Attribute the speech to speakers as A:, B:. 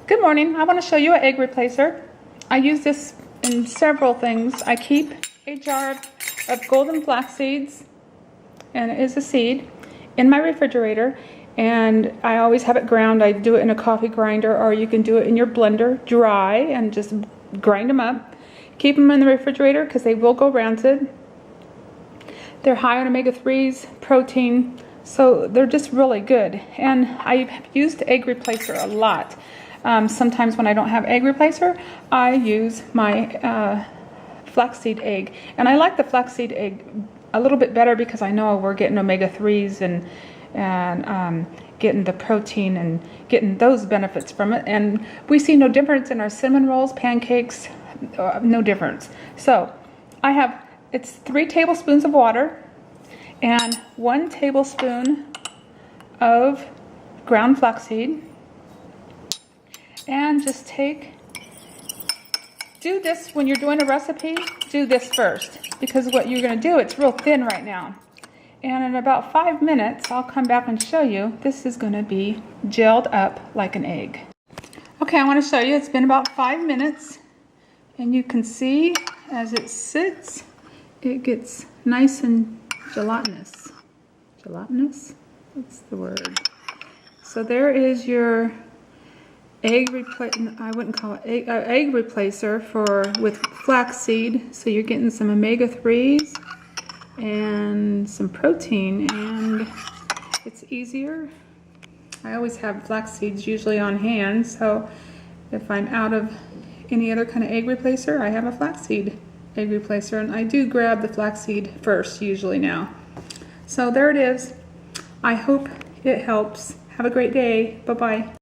A: Good morning. I want to show you an egg replacer. I use this in several things. I keep a jar of golden flax seeds, and it is a seed, in my refrigerator, and I always have it ground. I do it in a coffee grinder, or you can do it in your blender dry and just grind them up. Keep them in the refrigerator because they will go rancid. They're high on omega-3s, protein, so they're just really good. And I've used the egg replacer a lot. Sometimes when I don't have egg replacer, I use my flaxseed egg. And I like the flaxseed egg a little bit better because I know we're getting omega-3s and getting the protein and getting those benefits from it. And we see no difference in our cinnamon rolls, pancakes, no difference. So I have, it's 3 tablespoons of water and 1 tablespoon of ground flaxseed. And just do this when you're doing a recipe, do this first, because what you're going to do, it's real thin right now. And in about 5 minutes, I'll come back and show you, this is going to be gelled up like an egg. Okay, I want to show you, it's been about 5 minutes, and you can see as it sits, it gets nice and gelatinous. Gelatinous? That's the word. So there is your egg I wouldn't call it egg replacer with flaxseed. So you're getting some omega-3s and some protein, and it's easier. I always have flax seeds usually on hand, so if I'm out of any other kind of egg replacer, I have a flaxseed egg replacer, and I do grab the flaxseed first usually now. So there it is. I hope it helps. Have a great day. Bye-bye.